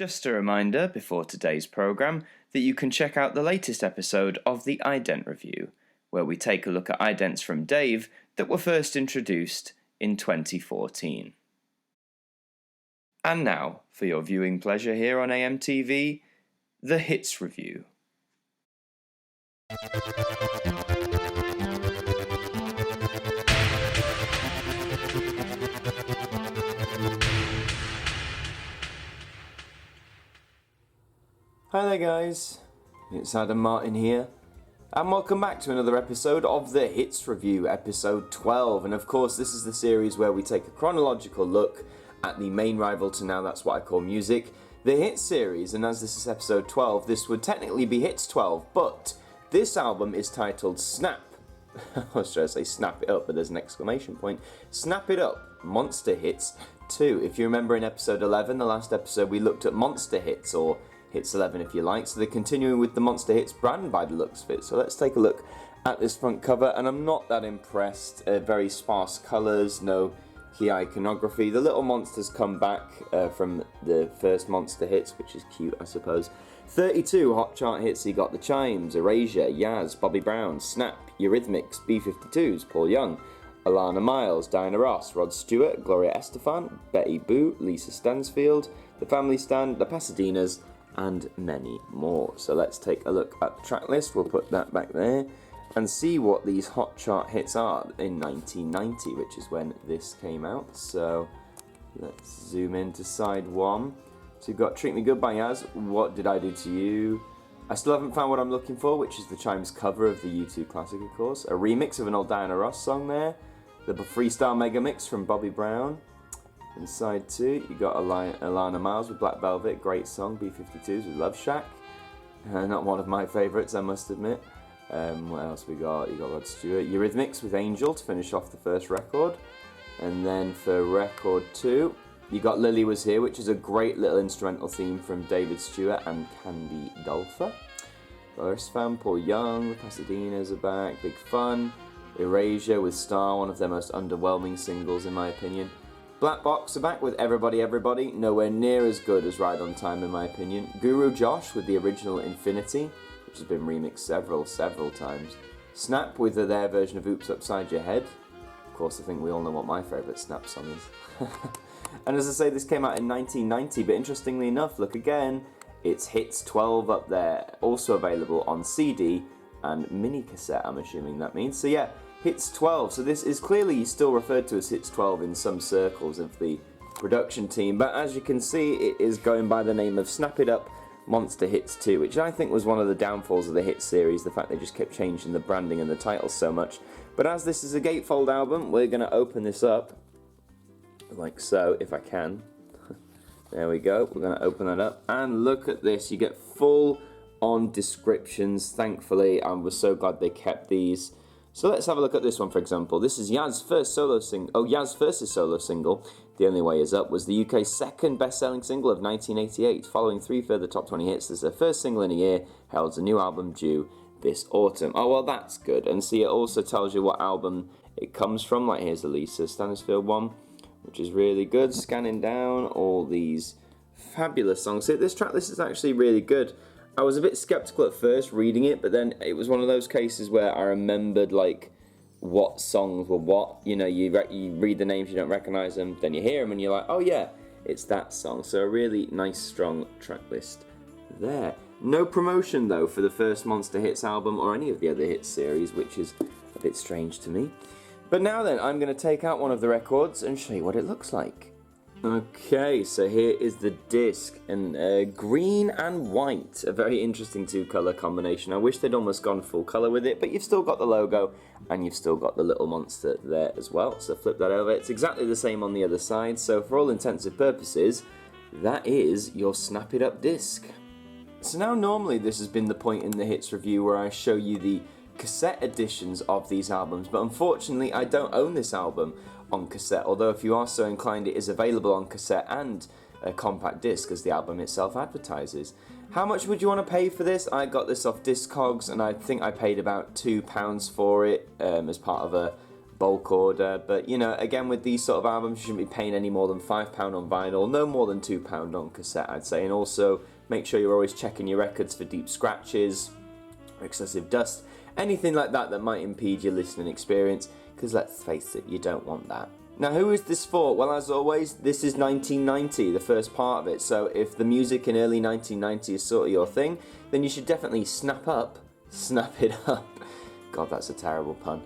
Just a reminder before today's programme that you can check out the latest episode of the Ident review, where we take a look at idents from Dave that were first introduced in 2014. And now, for your viewing pleasure here on AMTV, the Hits Review. Hi there guys, it's Adam Martyn here, and welcome back to another episode of the Hits Review, episode 12, and of course this is the series where we take a chronological look at the main rival to now that's what I call music, the Hits series, and as this is episode 12, this would technically be Hits 12, but this album is titled Snap. I was trying to say Snap It Up, but there's an exclamation point. Snap It Up, Monster Hits 2. If you remember in episode 11, the last episode, we looked at Monster Hits, or Hits 11 if you like, so they're continuing with the Monster Hits brand by the looks of it. So let's take a look at this front cover, and I'm not that impressed. Very sparse colours, no key iconography. The little monsters come back from the first Monster Hits, which is cute, I suppose. 32 hot chart hits. You got The Chimes, Erasure, Yaz, Bobby Brown, Snap, Eurythmics, B-52s, Paul Young, Alana Miles, Diana Ross, Rod Stewart, Gloria Estefan, Betty Boo, Lisa Stansfield, The Family Stand, The Pasadenas, and many more. So let's take a look at the track list. We'll put that back there and see what these hot chart hits are in 1990, which is when this came out. So let's zoom into side one. So you've got Treat Me Good by Yaz, What Did I Do To You? I Still Haven't Found What I'm Looking For, which is the Chimes cover of the U2 classic, of course. A remix of an old Diana Ross song there. The Freestyle Mega Mix from Bobby Brown. In side 2, you got Alana Miles with Black Velvet, great song. B-52s with Love Shack, not one of my favourites, I must admit. What else we got? You got Rod Stewart, Eurythmics with Angel to finish off the first record. And then for record 2, you got Lily Was Here, which is a great little instrumental theme from David Stewart and Candy Dolfer. First fan, Paul Young, the Pasadenas are back, Big Fun. Erasure with Star, one of their most underwhelming singles in my opinion. Black Box are back with Everybody Everybody, nowhere near as good as Ride On Time in my opinion. Guru Josh with the original Infinity, which has been remixed several times. Snap with their version of Oops Upside Your Head. Of course, I think we all know what my favourite Snap song is. And as I say, this came out in 1990, but interestingly enough, look again, it's Hits 12 up there, also available on CD and mini cassette, I'm assuming that means. So yeah, Hits 12, so this is clearly still referred to as Hits 12 in some circles of the production team, but as you can see, it is going by the name of Snap It Up Monster Hits 2, which I think was one of the downfalls of the Hits series, the fact they just kept changing the branding and the titles so much. But as this is a gatefold album, we're going to open this up, like so, if I can. There we go, we're going to open that up, and look at this, you get full-on descriptions, thankfully. I was so glad they kept these. So let's have a look at this one, for example. This is Yaz's first solo single. Oh, Yaz First's solo single, The Only Way Is Up, was the UK's second best-selling single of 1988. Following 3 further top 20 hits, this is their first single in a year, heralds a new album due this autumn. Oh, well, that's good. And see, it also tells you what album it comes from. Like, here's the Lisa Stansfield one, which is really good. Scanning down all these fabulous songs. See, this track list is actually really good. I was a bit skeptical at first reading it, but then it was one of those cases where I remembered, like, what songs were what. You know, you read the names, you don't recognise them, then you hear them and you're like, oh yeah, it's that song. So a really nice, strong track list there. No promotion, though, for the first Monster Hits album or any of the other Hits series, which is a bit strange to me. But now then, I'm going to take out one of the records and show you what it looks like. Okay, so here is the disc, and green and white, a very interesting two-colour combination. I wish they'd almost gone full colour with it, but you've still got the logo, and you've still got the little monster there as well, so flip that over. It's exactly the same on the other side, so for all intents and purposes, that is your Snap It Up disc. So now normally this has been the point in the Hits review where I show you the cassette editions of these albums, but unfortunately I don't own this album on cassette, although if you are so inclined it is available on cassette and a compact disc as the album itself advertises. How much would you want to pay for this? I got this off Discogs and I think I paid about £2 for it as part of a bulk order. But, you know, again, with these sort of albums, you shouldn't be paying any more than £5 on vinyl, no more than £2 on cassette, I'd say. And also, make sure you're always checking your records for deep scratches, excessive dust, anything like that that might impede your listening experience, because let's face it, you don't want that. Now, who is this for? Well, as always, this is 1990, the first part of it, so if the music in early 1990 is sort of your thing, then you should definitely snap it up. God, that's a terrible pun.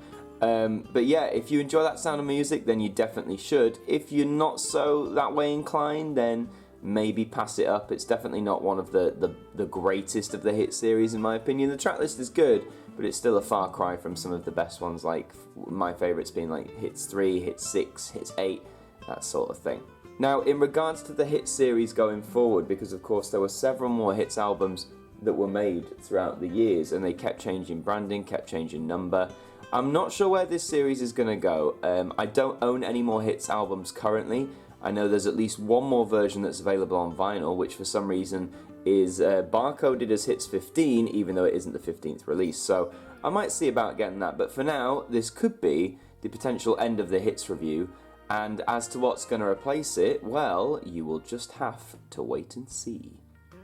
But yeah, if you enjoy that sound of music, then you definitely should. If you're not so that way inclined, then maybe pass it up. It's definitely not one of the greatest of the hit series, in my opinion. The track list is good, but it's still a far cry from some of the best ones, like my favourites being like Hits 3, Hits 6, Hits 8, that sort of thing. Now, in regards to the hit series going forward, because of course there were several more hits albums that were made throughout the years, and they kept changing branding, kept changing number. I'm not sure where this series is going to go. I don't own any more hits albums currently. I know there's at least one more version that's available on vinyl, which for some reason is barcoded as Hits 15, even though it isn't the 15th release. So I might see about getting that, but for now, this could be the potential end of the hits review. And as to what's going to replace it, well, you will just have to wait and see.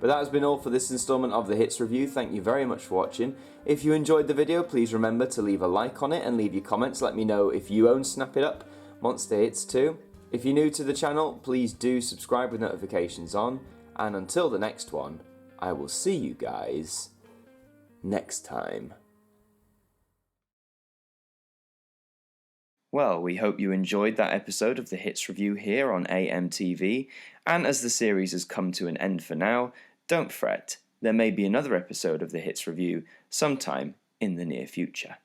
But that has been all for this installment of the Hits Review. Thank you very much for watching. If you enjoyed the video, please remember to leave a like on it and leave your comments. Let me know if you own Snap It Up, Monster Hits too. If you're new to the channel, please do subscribe with notifications on. And until the next one, I will see you guys next time. Well, we hope you enjoyed that episode of the Hits Review here on AMTV. And as the series has come to an end for now, don't fret, there may be another episode of the Hits Review sometime in the near future.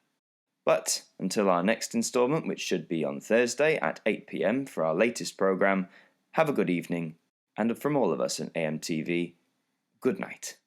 But until our next instalment, which should be on Thursday at 8 PM for our latest programme, have a good evening, and from all of us at AMTV, good night.